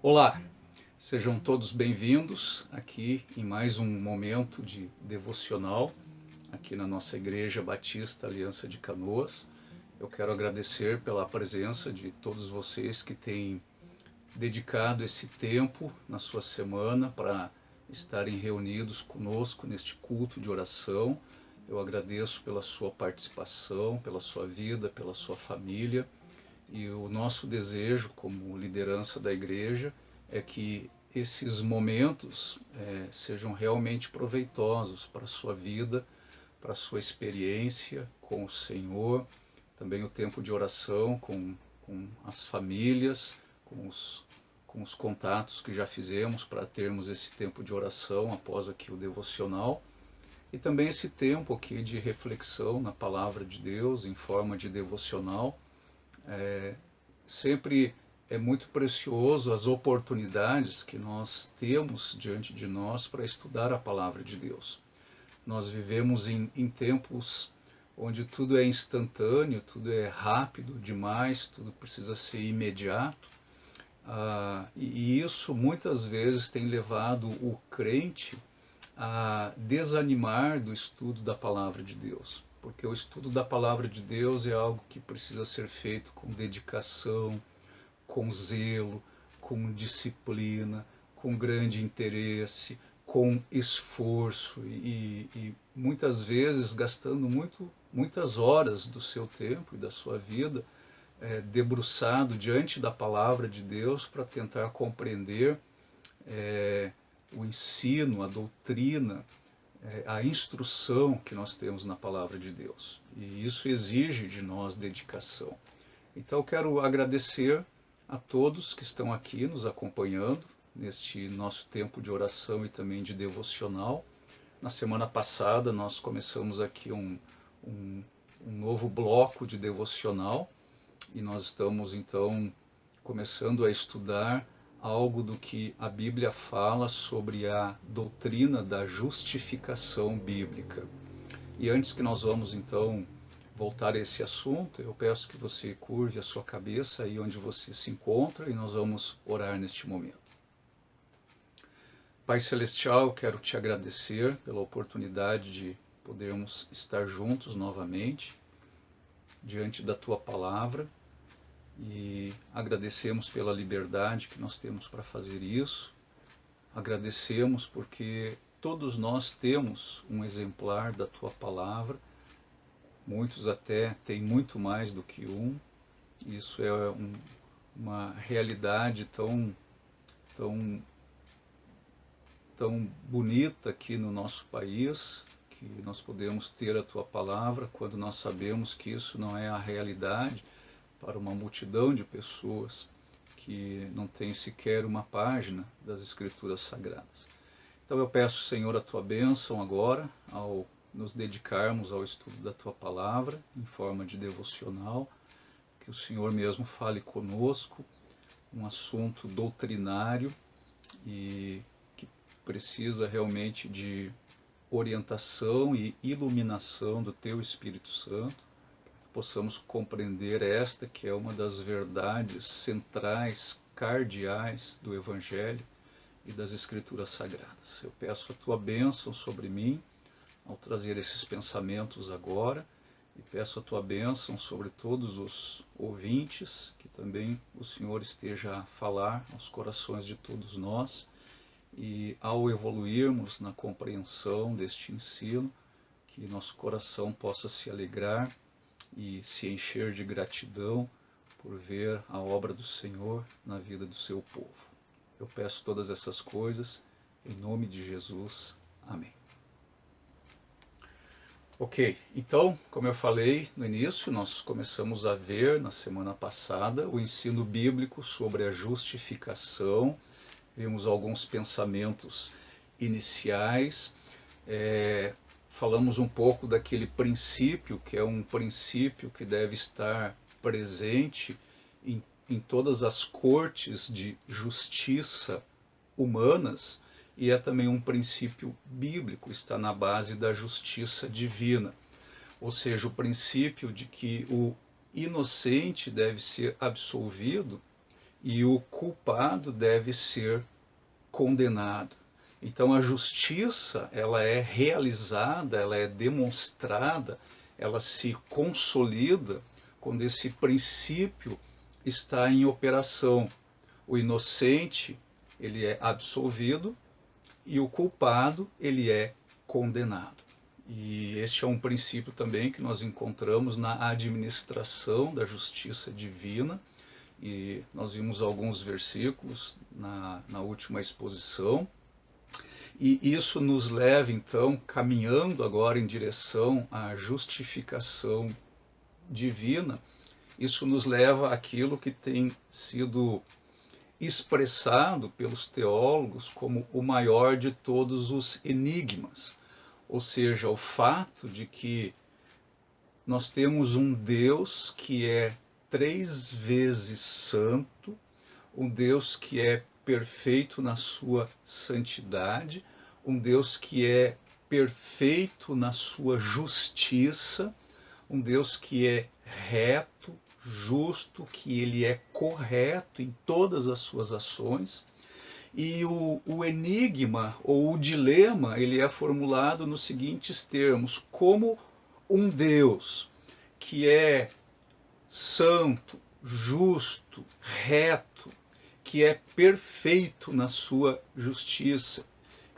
Olá, sejam todos bem-vindos aqui em mais um momento de devocional aqui na nossa Igreja Batista Aliança de Canoas. Eu quero agradecer pela presença de todos vocês que têm dedicado esse tempo na sua semana para estarem reunidos conosco neste culto de oração. Eu agradeço pela sua participação, pela sua vida, pela sua família. E o nosso desejo como liderança da igreja é que esses momentos sejam realmente proveitosos para a sua vida, para a sua experiência com o Senhor, também o tempo de oração com as famílias, com os contatos que já fizemos para termos esse tempo de oração após aqui o devocional, e também esse tempo aqui de reflexão na palavra de Deus em forma de devocional. Sempre é muito precioso as oportunidades que nós temos diante de nós para estudar a palavra de Deus. Nós vivemos em tempos onde tudo é instantâneo, tudo é rápido demais, tudo precisa ser imediato. E isso muitas vezes tem levado o crente a desanimar do estudo da palavra de Deus, porque o estudo da palavra de Deus é algo que precisa ser feito com dedicação, com zelo, com disciplina, com grande interesse, com esforço e muitas vezes gastando muitas horas do seu tempo e da sua vida debruçado diante da palavra de Deus para tentar compreender o ensino, a doutrina, a instrução que nós temos na palavra de Deus. E isso exige de nós dedicação. Então eu quero agradecer a todos que estão aqui nos acompanhando neste nosso tempo de oração e também de devocional. Na semana passada nós começamos aqui um novo bloco de devocional e nós estamos então começando a estudar algo do que a Bíblia fala sobre a doutrina da justificação bíblica. E antes que nós vamos então voltar a esse assunto, eu peço que você curve a sua cabeça aí onde você se encontra e nós vamos orar neste momento. Pai Celestial, eu quero te agradecer pela oportunidade de podermos estar juntos novamente diante da tua palavra e agradecemos pela liberdade que nós temos para fazer isso. Agradecemos porque todos nós temos um exemplar da tua palavra. Muitos até têm muito mais do que um. Isso é uma realidade tão bonita aqui no nosso país, que nós podemos ter a tua palavra quando nós sabemos que isso não é a realidade para uma multidão de pessoas que não tem sequer uma página das Escrituras Sagradas. Então eu peço, Senhor, a tua bênção agora ao nos dedicarmos ao estudo da tua palavra em forma de devocional, que o Senhor mesmo fale conosco, um assunto doutrinário e que precisa realmente de orientação e iluminação do teu Espírito Santo, que possamos compreender esta que é uma das verdades centrais, cardeais do Evangelho e das Escrituras Sagradas. Eu peço a tua bênção sobre mim ao trazer esses pensamentos agora, e peço a tua bênção sobre todos os ouvintes, que também o Senhor esteja a falar aos corações de todos nós, e ao evoluirmos na compreensão deste ensino, que nosso coração possa se alegrar e se encher de gratidão por ver a obra do Senhor na vida do seu povo. Eu peço todas essas coisas em nome de Jesus. Amém. Ok, então, como eu falei no início, nós começamos a ver na semana passada o ensino bíblico sobre a justificação. Vimos alguns pensamentos iniciais, falamos um pouco daquele princípio, que é um princípio que deve estar presente em todas as cortes de justiça humanas, e é também um princípio bíblico, está na base da justiça divina, ou seja, o princípio de que o inocente deve ser absolvido e o culpado deve ser condenado. Então a justiça, ela é realizada, ela é demonstrada, ela se consolida quando esse princípio está em operação. O inocente, ele é absolvido e o culpado, ele é condenado. E este é um princípio também que nós encontramos na administração da justiça divina, e nós vimos alguns versículos na última exposição, e isso nos leva então, caminhando agora em direção à justificação divina, isso nos leva àquilo que tem sido expressado pelos teólogos como o maior de todos os enigmas, ou seja, o fato de que nós temos um Deus que é 3 vezes santo, um Deus que é perfeito na sua santidade, um Deus que é perfeito na sua justiça, um Deus que é reto, justo, que ele é correto em todas as suas ações. E o enigma ou o dilema, ele é formulado nos seguintes termos: como um Deus que é santo, justo, reto, que é perfeito na sua justiça,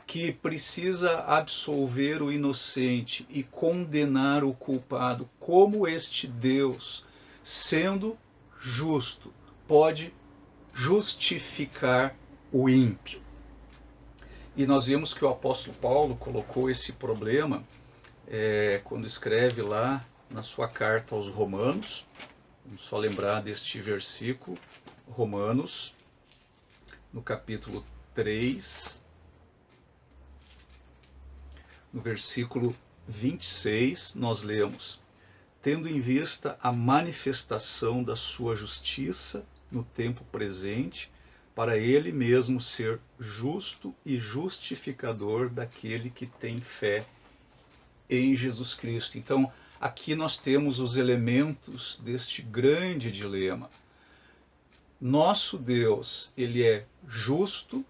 que precisa absolver o inocente e condenar o culpado, como este Deus, sendo justo, pode justificar o ímpio? E nós vimos que o apóstolo Paulo colocou esse problema quando escreve lá na sua carta aos Romanos. Vamos só lembrar deste versículo, Romanos, no capítulo 3, no versículo 26, nós lemos: tendo em vista a manifestação da sua justiça no tempo presente, para ele mesmo ser justo e justificador daquele que tem fé em Jesus Cristo. Então, aqui nós temos os elementos deste grande dilema. Nosso Deus, ele é justo,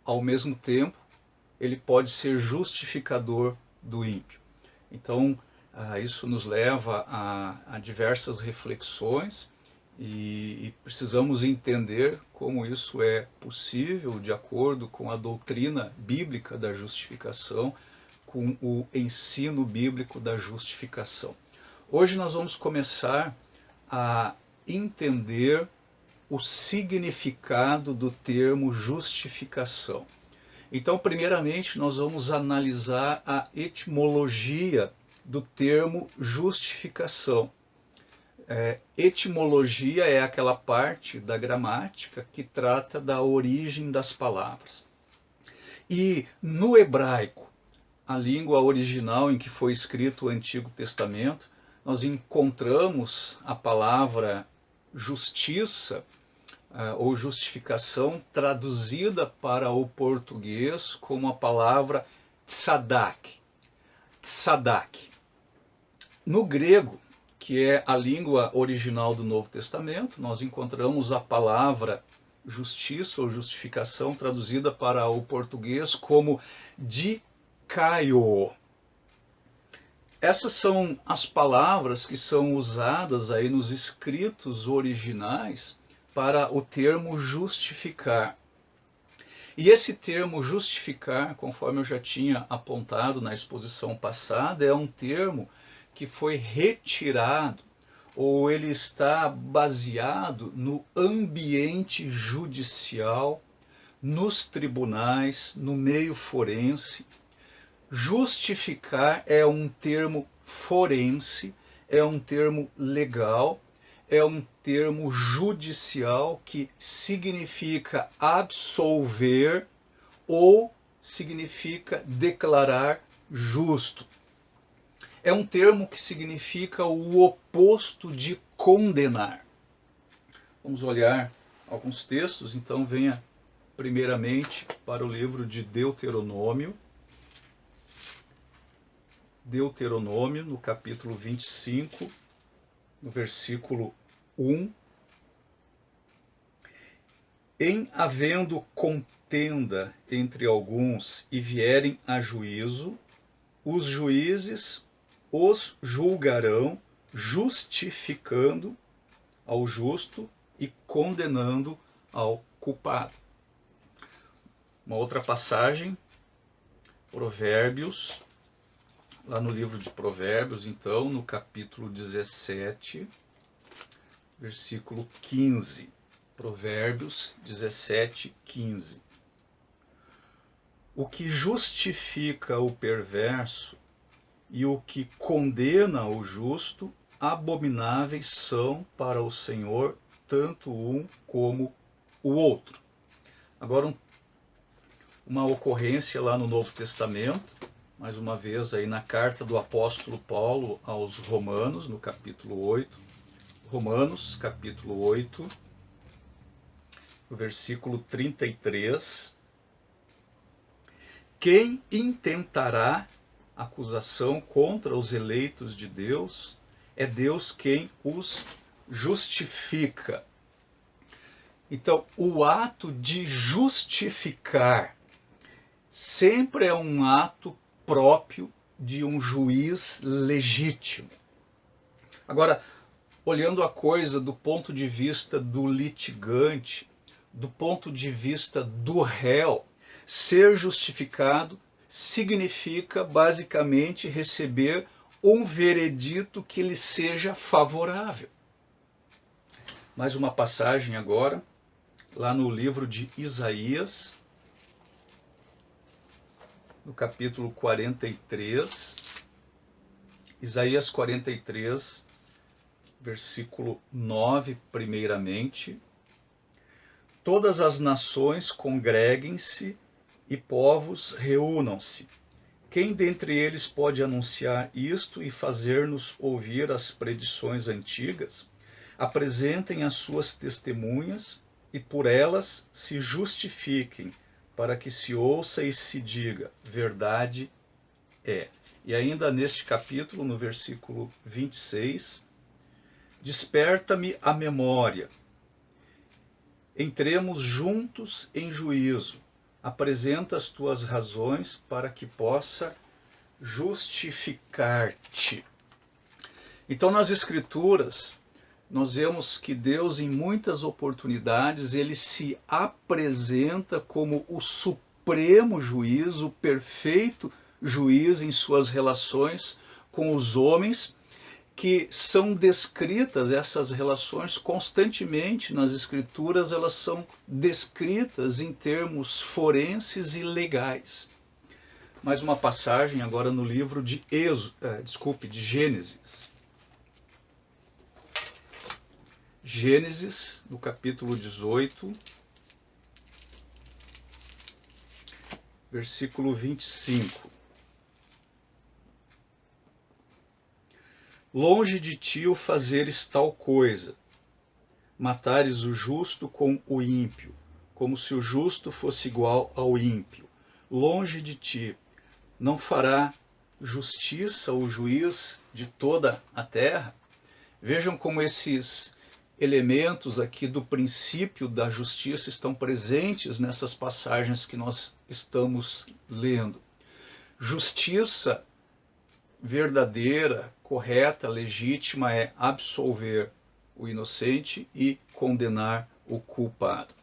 ao mesmo tempo, ele pode ser justificador do ímpio. Então, isso nos leva a diversas reflexões e precisamos entender como isso é possível de acordo com a doutrina bíblica da justificação, com o ensino bíblico da justificação. Hoje nós vamos começar a entender o significado do termo justificação. Então, primeiramente, nós vamos analisar a etimologia do termo justificação. Etimologia é aquela parte da gramática que trata da origem das palavras. E no hebraico, a língua original em que foi escrito o Antigo Testamento, nós encontramos a palavra justiça ou justificação traduzida para o português como a palavra tzadak. Tzadak. No grego, que é a língua original do Novo Testamento, nós encontramos a palavra justiça ou justificação traduzida para o português como dikaio. Essas são as palavras que são usadas aí nos escritos originais para o termo justificar. E esse termo justificar, conforme eu já tinha apontado na exposição passada, é um termo que foi retirado, ou ele está baseado no ambiente judicial, nos tribunais, no meio forense. Justificar é um termo forense, é um termo legal, é um termo judicial que significa absolver ou significa declarar justo. É um termo que significa o oposto de condenar. Vamos olhar alguns textos, então venha primeiramente para o livro de Deuteronômio. Deuteronômio, no capítulo 25, no versículo 1. Em havendo contenda entre alguns e vierem a juízo, os juízes os julgarão, justificando ao justo e condenando ao culpado. Uma outra passagem, Provérbios, lá no livro de Provérbios, então, no capítulo 17, versículo 15. Provérbios 17, 15. O que justifica o perverso e o que condena o justo, abomináveis são para o Senhor, tanto um como o outro. Agora, uma ocorrência lá no Novo Testamento, mais uma vez aí na carta do apóstolo Paulo aos Romanos, no capítulo 8. Romanos, capítulo 8, versículo 33. Quem intentará acusação contra os eleitos de Deus? É Deus quem os justifica. Então, o ato de justificar sempre é um ato próprio de um juiz legítimo. Agora, olhando a coisa do ponto de vista do litigante, do ponto de vista do réu, ser justificado significa basicamente receber um veredito que lhe seja favorável. Mais uma passagem agora, lá no livro de Isaías, no capítulo 43, Isaías 43, versículo 9, primeiramente. Todas as nações congreguem-se e povos reúnam-se. Quem dentre eles pode anunciar isto e fazer-nos ouvir as predições antigas? Apresentem as suas testemunhas e por elas se justifiquem, para que se ouça e se diga, verdade é. E ainda neste capítulo, no versículo 26, desperta-me a memória. Entremos juntos em juízo. Apresenta as tuas razões para que possa justificar-te. Então, nas Escrituras, nós vemos que Deus, em muitas oportunidades, ele se apresenta como o supremo juiz, o perfeito juiz em suas relações com os homens, que são descritas, essas relações constantemente nas Escrituras, elas são descritas em termos forenses e legais. Mais uma passagem agora no livro de Gênesis. Gênesis, no capítulo 18, versículo 25. Longe de ti o fazeres tal coisa, matares o justo com o ímpio, como se o justo fosse igual ao ímpio. Longe de ti, não fará justiça o juiz de toda a terra? Vejam como esses elementos aqui do princípio da justiça estão presentes nessas passagens que nós estamos lendo. Justiça verdadeira, correta, legítima é absolver o inocente e condenar o culpado.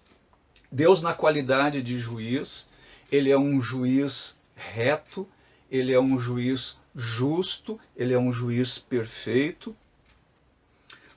Deus, na qualidade de juiz, ele é um juiz reto, ele é um juiz justo, ele é um juiz perfeito.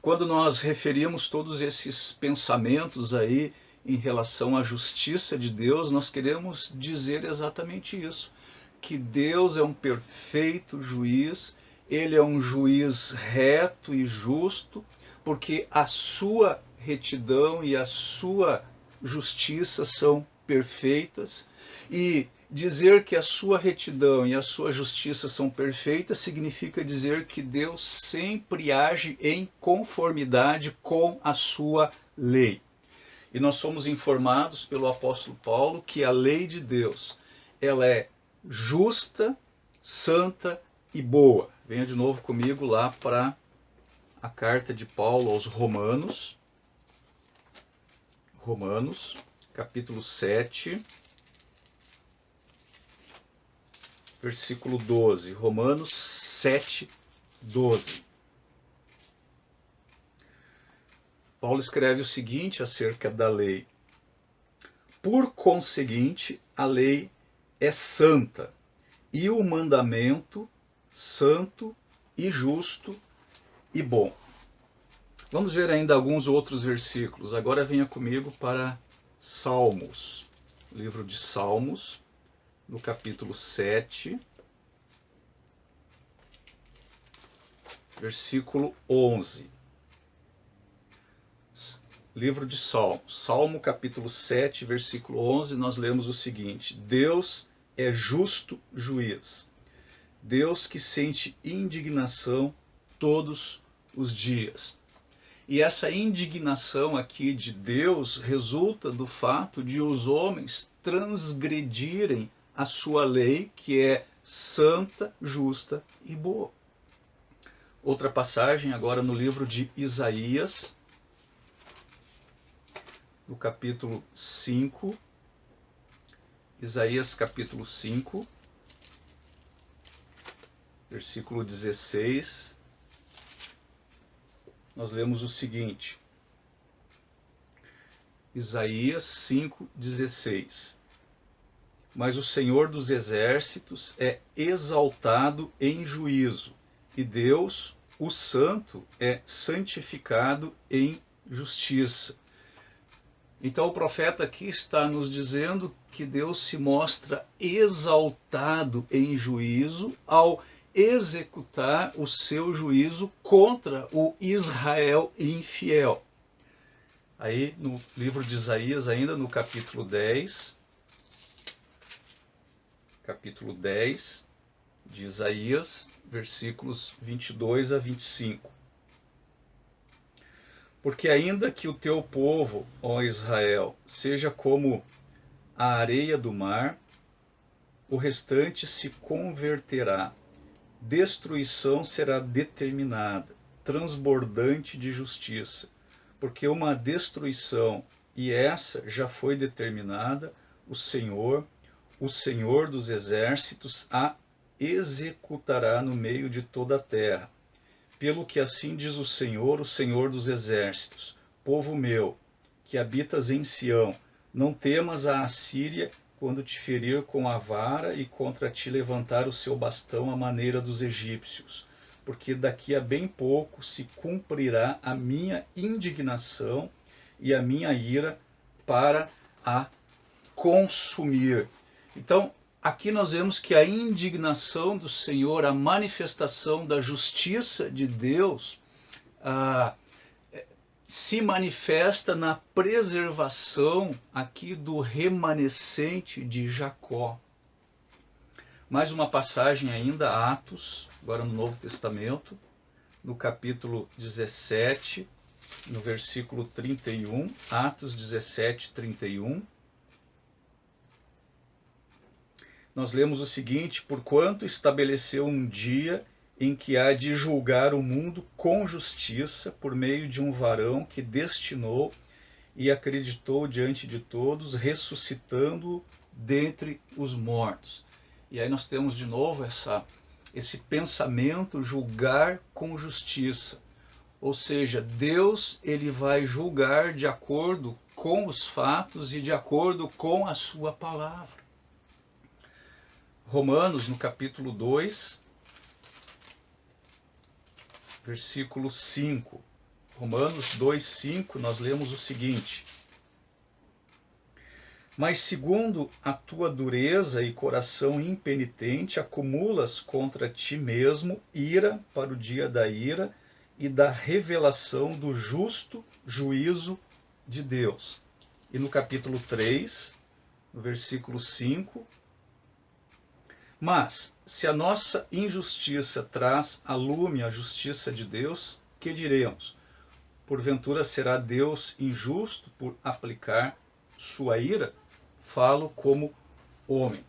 Quando nós referimos todos esses pensamentos aí em relação à justiça de Deus, nós queremos dizer exatamente isso, que Deus é um perfeito juiz, ele é um juiz reto e justo, porque a sua retidão e a sua justiça são perfeitas, e dizer que a sua retidão e a sua justiça são perfeitas significa dizer que Deus sempre age em conformidade com a sua lei. E nós somos informados pelo apóstolo Paulo que a lei de Deus, ela é justa, santa e boa. Venha de novo comigo lá para a carta de Paulo aos Romanos. Romanos, capítulo 7, versículo 12. Romanos 7, 12. Paulo escreve o seguinte acerca da lei: por conseguinte, a lei é santa, e o mandamento santo e justo e bom. Vamos ver ainda alguns outros versículos. Agora venha comigo para Salmos, livro de Salmos, no capítulo 7, versículo 11. Livro de Salmos, Salmo capítulo 7, versículo 11, nós lemos o seguinte: Deus é justo juiz, Deus que sente indignação todos os dias. E essa indignação aqui de Deus resulta do fato de os homens transgredirem a sua lei, que é santa, justa e boa. Outra passagem agora no livro de Isaías, no capítulo 5, Isaías capítulo 5, versículo 16, nós lemos o seguinte, Isaías 5, 16. Mas o Senhor dos exércitos é exaltado em juízo, e Deus, o Santo, é santificado em justiça. Então o profeta aqui está nos dizendo que Deus se mostra exaltado em juízo ao executar o seu juízo contra o Israel infiel. Aí no livro de Isaías, ainda no capítulo 10 de Isaías, versículos 22 a 25. Porque ainda que o teu povo, ó Israel, seja como a areia do mar, o restante se converterá. Destruição será determinada, transbordante de justiça. Porque uma destruição, e essa já foi determinada, o Senhor dos exércitos, a executará no meio de toda a terra. Pelo que assim diz o Senhor dos exércitos: povo meu, que habitas em Sião, não temas a Assíria quando te ferir com a vara e contra ti levantar o seu bastão à maneira dos egípcios, porque daqui a bem pouco se cumprirá a minha indignação e a minha ira para a consumir. Então, aqui nós vemos que a indignação do Senhor, a manifestação da justiça de Deus, se manifesta na preservação aqui do remanescente de Jacó. Mais uma passagem ainda, Atos, agora no Novo Testamento, no capítulo 17, no versículo 31, Atos 17, 31. Nós lemos o seguinte: porquanto estabeleceu um dia em que há de julgar o mundo com justiça, por meio de um varão que destinou e acreditou diante de todos, ressuscitando dentre os mortos. E aí nós temos de novo esse pensamento, julgar com justiça. Ou seja, Deus ele vai julgar de acordo com os fatos e de acordo com a sua palavra. Romanos, no capítulo 2, versículo 5. Romanos 2, 5, nós lemos o seguinte: mas segundo a tua dureza e coração impenitente, acumulas contra ti mesmo ira para o dia da ira e da revelação do justo juízo de Deus. E no capítulo 3, no versículo 5, mas, se a nossa injustiça traz à lume a justiça de Deus, que diremos? Porventura será Deus injusto por aplicar sua ira? Falo como homem.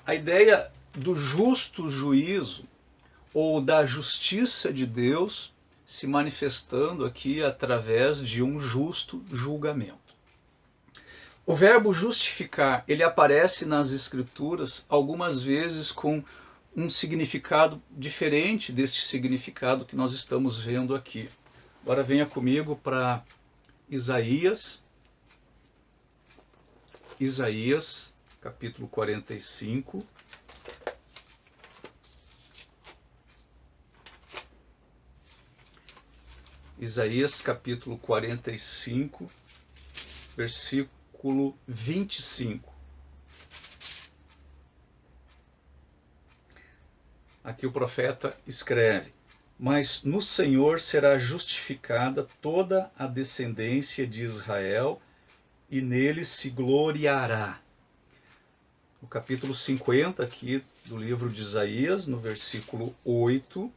A ideia do justo juízo, ou da justiça de Deus, se manifestando aqui através de um justo julgamento. O verbo justificar, ele aparece nas Escrituras algumas vezes com um significado diferente deste significado que nós estamos vendo aqui. Agora venha comigo para Isaías, capítulo 45. Isaías, capítulo 45, versículo 25. Aqui o profeta escreve: mas no Senhor será justificada toda a descendência de Israel, e nele se gloriará. No capítulo 50 aqui do livro de Isaías, no versículo 8,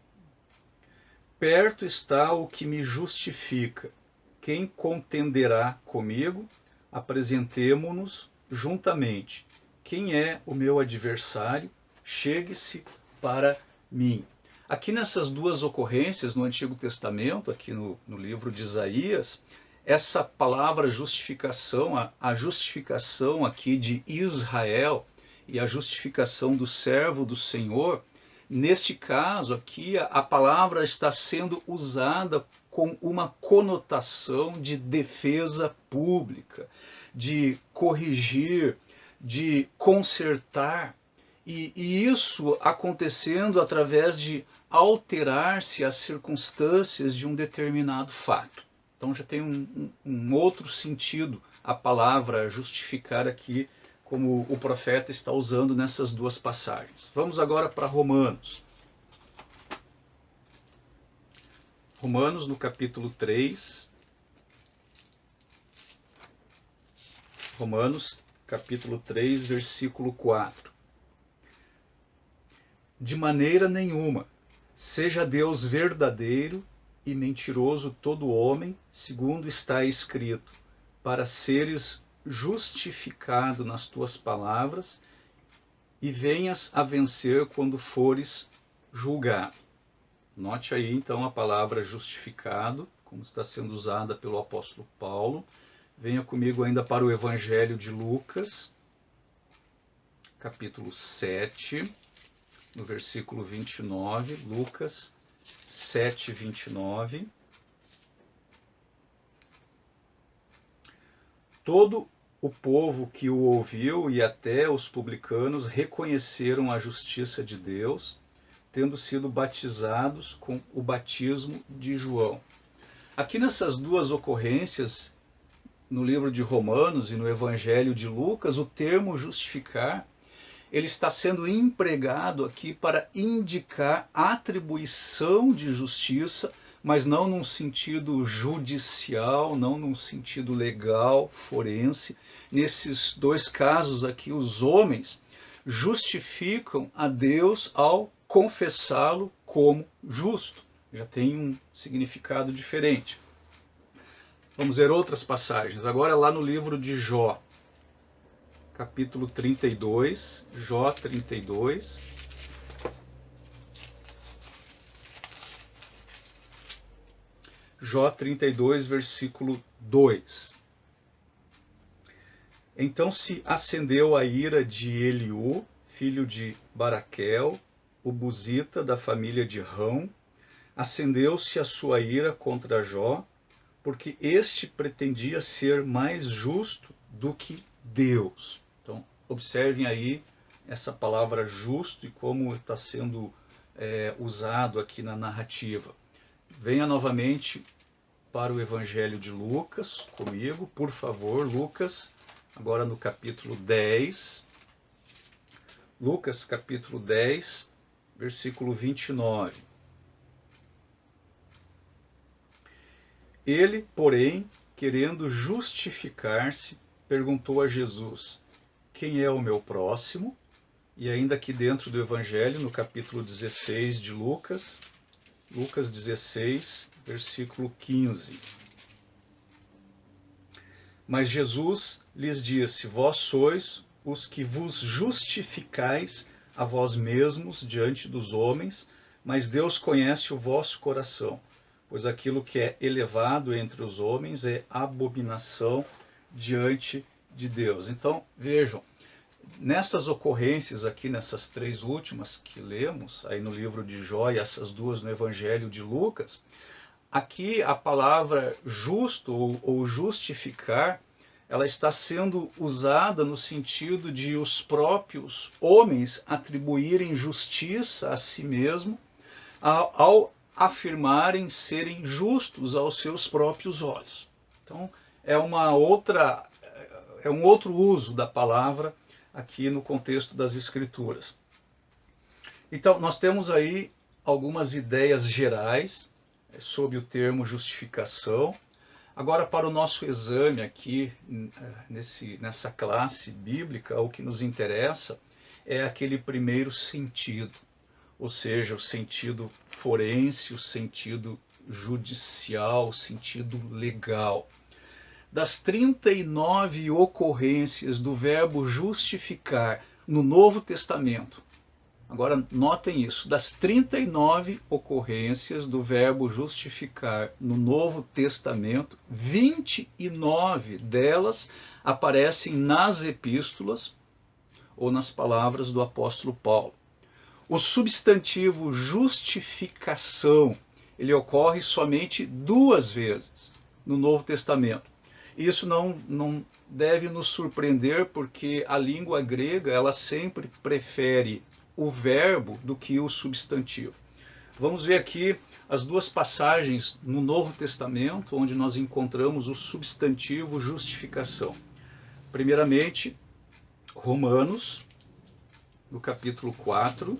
perto está o que me justifica. Quem contenderá comigo? Apresentemo-nos juntamente. Quem é o meu adversário? Chegue-se para mim. Aqui nessas duas ocorrências no Antigo Testamento, aqui no livro de Isaías, essa palavra justificação, a justificação aqui de Israel e a justificação do servo do Senhor, neste caso aqui a palavra está sendo usada com uma conotação de defesa pública, de corrigir, de consertar, e isso acontecendo através de alterar-se as circunstâncias de um determinado fato. Então já tem um outro sentido a palavra justificar aqui, como o profeta está usando nessas duas passagens. Vamos agora para Romanos. Romanos, no capítulo 3. Romanos, capítulo 3, versículo 4. De maneira nenhuma, seja Deus verdadeiro e mentiroso todo homem, segundo está escrito, para seres justificado nas tuas palavras e venhas a vencer quando fores julgado. Note aí então a palavra justificado, como está sendo usada pelo apóstolo Paulo. Venha comigo ainda para o Evangelho de Lucas, capítulo 7, no versículo 29, Lucas 7, 29. Todo o povo que o ouviu e até os publicanos reconheceram a justiça de Deus, tendo sido batizados com o batismo de João. Aqui nessas duas ocorrências, no livro de Romanos e no Evangelho de Lucas, o termo justificar, ele está sendo empregado aqui para indicar atribuição de justiça, mas não num sentido judicial, não num sentido legal, forense. Nesses dois casos aqui, os homens justificam a Deus ao confessá-lo como justo. Já tem um significado diferente. Vamos ver outras passagens. Agora lá no livro de Jó, capítulo 32, Jó 32. Jó 32, versículo 2. Então se acendeu a ira de Eliú, filho de Baraquel, o buzita da família de Rão. Acendeu-se a sua ira contra Jó, porque este pretendia ser mais justo do que Deus. Então, observem aí essa palavra justo e como está sendo usado aqui na narrativa. Venha novamente para o Evangelho de Lucas comigo, por favor, Lucas, agora no capítulo 10. Lucas, capítulo 10, versículo 29. Ele, porém, querendo justificar-se, perguntou a Jesus: quem é o meu próximo? E ainda aqui dentro do Evangelho, no capítulo 16 de Lucas, Lucas 16, versículo 15. Mas Jesus lhes disse: vós sois os que vos justificais a vós mesmos diante dos homens, mas Deus conhece o vosso coração, pois aquilo que é elevado entre os homens é abominação diante de Deus. Então, vejam, nessas ocorrências aqui, nessas três últimas que lemos, aí no livro de Jó e essas duas no Evangelho de Lucas, aqui a palavra justo ou justificar, ela está sendo usada no sentido de os próprios homens atribuírem justiça a si mesmo ao afirmarem serem justos aos seus próprios olhos. Então, é um outro uso da palavra aqui no contexto das Escrituras. Então, nós temos aí algumas ideias gerais sobre o termo justificação. Agora, para o nosso exame aqui, nessa classe bíblica, o que nos interessa é aquele primeiro sentido, ou seja, o sentido forense, o sentido judicial, o sentido legal. Das 39 ocorrências do verbo justificar no Novo Testamento, agora notem isso, das 39 ocorrências do verbo justificar no Novo Testamento, 29 delas aparecem nas epístolas ou nas palavras do apóstolo Paulo. O substantivo justificação, ele ocorre somente 2 vezes no Novo Testamento. Isso não deve nos surpreender, porque a língua grega ela sempre prefere o verbo do que o substantivo. Vamos ver aqui as duas passagens no Novo Testamento onde nós encontramos o substantivo justificação. Primeiramente, Romanos, no capítulo 4,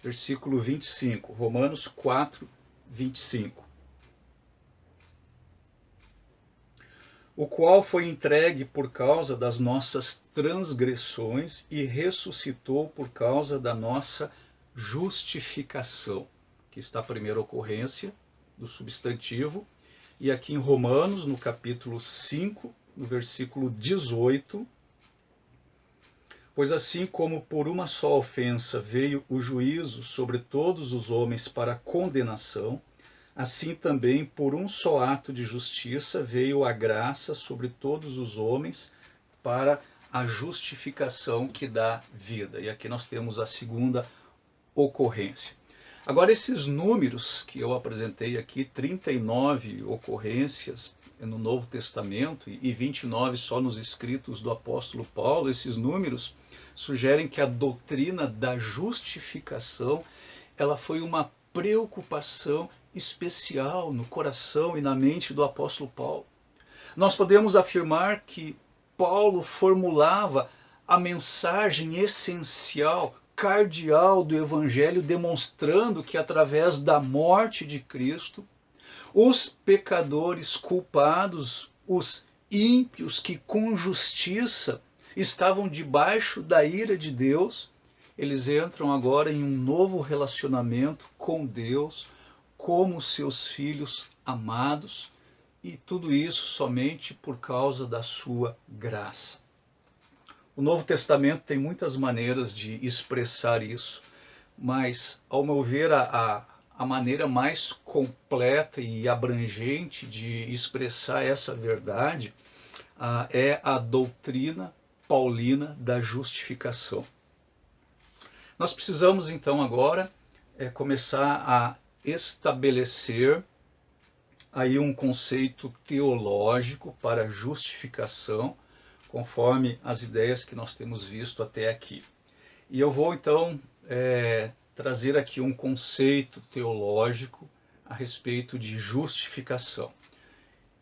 versículo 25. Romanos 4, 25. O qual foi entregue por causa das nossas transgressões e ressuscitou por causa da nossa justificação. Aqui está a primeira ocorrência do substantivo. E aqui em Romanos, no capítulo 5, no versículo 18, pois assim como por uma só ofensa veio o juízo sobre todos os homens para condenação, assim também, por um só ato de justiça, veio a graça sobre todos os homens para a justificação que dá vida. E aqui nós temos a segunda ocorrência. Agora, esses números que eu apresentei aqui, 39 ocorrências no Novo Testamento e 29 só nos escritos do apóstolo Paulo, esses números sugerem que a doutrina da justificação ela foi uma preocupação especial no coração e na mente do apóstolo Paulo. Nós podemos afirmar que Paulo formulava a mensagem essencial, cardial do Evangelho, demonstrando que através da morte de Cristo, os pecadores culpados, os ímpios que com justiça estavam debaixo da ira de Deus, eles entram agora em um novo relacionamento com Deus, como seus filhos amados, e tudo isso somente por causa da sua graça. O Novo Testamento tem muitas maneiras de expressar isso, mas, ao meu ver, a maneira mais completa e abrangente de expressar essa verdade é a doutrina paulina da justificação. Nós precisamos, então, agora começar a estabelecer aí um conceito teológico para justificação, conforme as ideias que nós temos visto até aqui. E eu vou então trazer aqui um conceito teológico a respeito de justificação.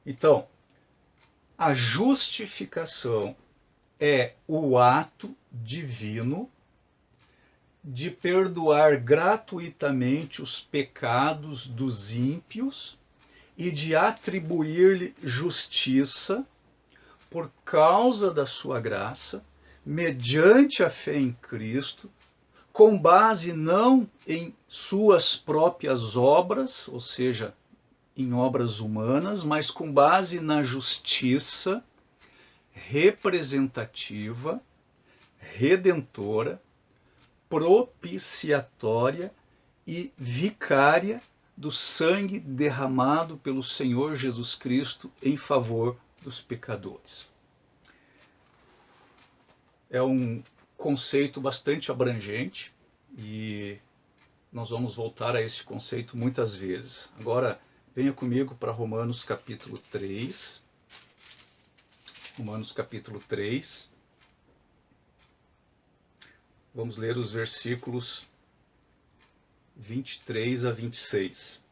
Então, a justificação é o ato divino de perdoar gratuitamente os pecados dos ímpios e de atribuir-lhe justiça por causa da sua graça, mediante a fé em Cristo, com base não em suas próprias obras, ou seja, em obras humanas, mas com base na justiça representativa, redentora, propiciatória e vicária do sangue derramado pelo Senhor Jesus Cristo em favor dos pecadores. É um conceito bastante abrangente e nós vamos voltar a esse conceito muitas vezes. Agora, venha comigo para Romanos capítulo 3. Romanos capítulo 3. Vamos ler os versículos 23 a 26.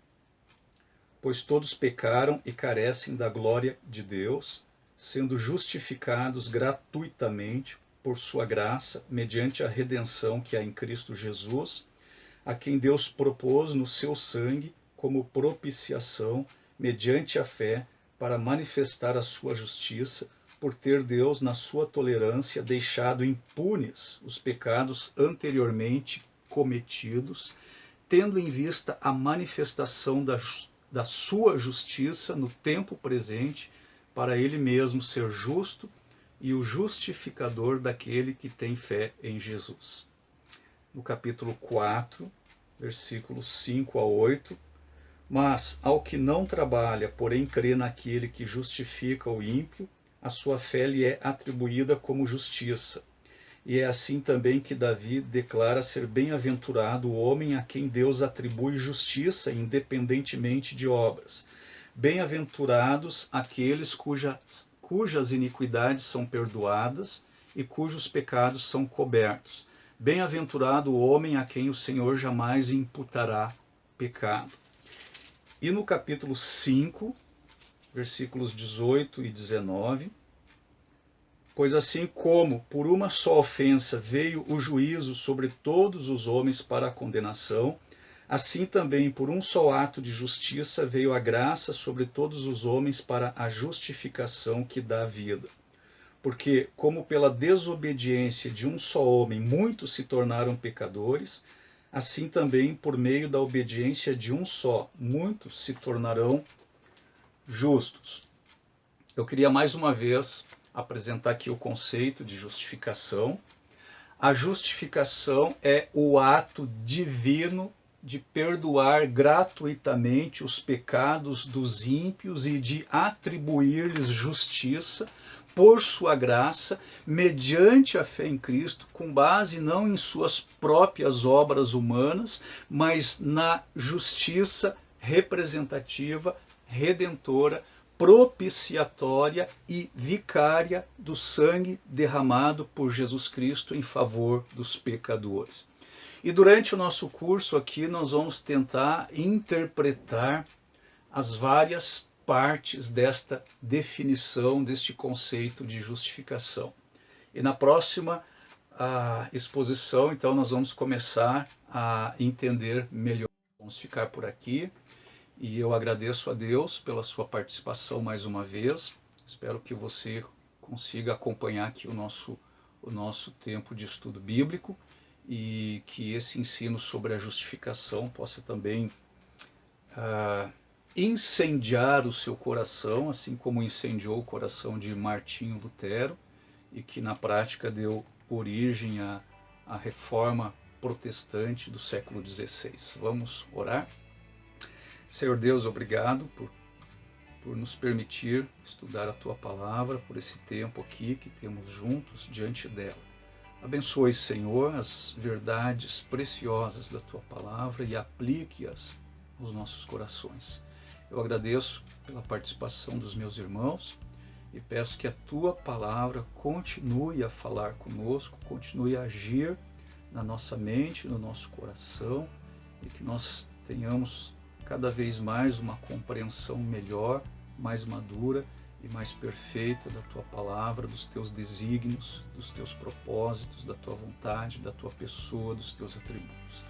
Pois todos pecaram e carecem da glória de Deus, sendo justificados gratuitamente por sua graça, mediante a redenção que há em Cristo Jesus, a quem Deus propôs no seu sangue como propiciação, mediante a fé, para manifestar a sua justiça, por ter Deus, na sua tolerância, deixado impunes os pecados anteriormente cometidos, tendo em vista a manifestação da sua justiça no tempo presente, para ele mesmo ser justo e o justificador daquele que tem fé em Jesus. No capítulo 4, versículos 5 a 8, mas ao que não trabalha, porém crê naquele que justifica o ímpio, a sua fé lhe é atribuída como justiça. E é assim também que Davi declara ser bem-aventurado o homem a quem Deus atribui justiça, independentemente de obras. Bem-aventurados aqueles cujas iniquidades são perdoadas e cujos pecados são cobertos. Bem-aventurado o homem a quem o Senhor jamais imputará pecado. E no capítulo 5, versículos 18 e 19, pois assim como por uma só ofensa veio o juízo sobre todos os homens para a condenação, assim também por um só ato de justiça veio a graça sobre todos os homens para a justificação que dá vida. Porque, como pela desobediência de um só homem muitos se tornaram pecadores, assim também por meio da obediência de um só, muitos se tornarão justos. Eu queria mais uma vez apresentar aqui o conceito de justificação. A justificação é o ato divino de perdoar gratuitamente os pecados dos ímpios e de atribuir-lhes justiça por sua graça, mediante a fé em Cristo, com base não em suas próprias obras humanas, mas na justiça representativa, redentora, propiciatória e vicária do sangue derramado por Jesus Cristo em favor dos pecadores. E durante o nosso curso aqui nós vamos tentar interpretar as várias partes desta definição, deste conceito de justificação. E na próxima exposição, então, nós vamos começar a entender melhor. Vamos ficar por aqui. E eu agradeço a Deus pela sua participação mais uma vez. Espero que você consiga acompanhar aqui o nosso tempo de estudo bíblico e que esse ensino sobre a justificação possa também incendiar o seu coração, assim como incendiou o coração de Martinho Lutero e que na prática deu origem à reforma protestante do século XVI. Vamos orar? Senhor Deus, obrigado por nos permitir estudar a Tua Palavra, por esse tempo aqui que temos juntos diante dela. Abençoe, Senhor, as verdades preciosas da Tua Palavra e aplique-as aos nossos corações. Eu agradeço pela participação dos meus irmãos e peço que a Tua Palavra continue a falar conosco, continue a agir na nossa mente, no nosso coração e que nós tenhamos cada vez mais uma compreensão melhor, mais madura e mais perfeita da Tua Palavra, dos Teus desígnios, dos Teus propósitos, da Tua vontade, da Tua pessoa, dos Teus atributos.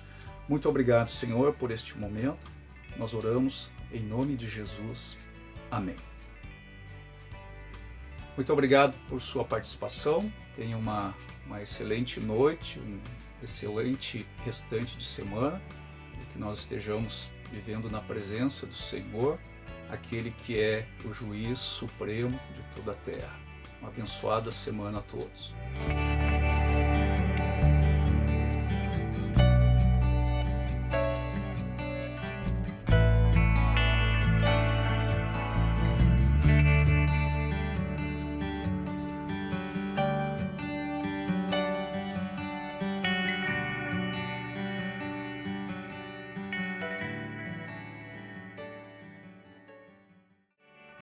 Muito obrigado, Senhor, por este momento. Nós oramos em nome de Jesus. Amém. Muito obrigado por sua participação. Tenha uma excelente noite, um excelente restante de semana e que nós estejamos vivendo na presença do Senhor, aquele que é o juiz supremo de toda a terra. Uma abençoada semana a todos.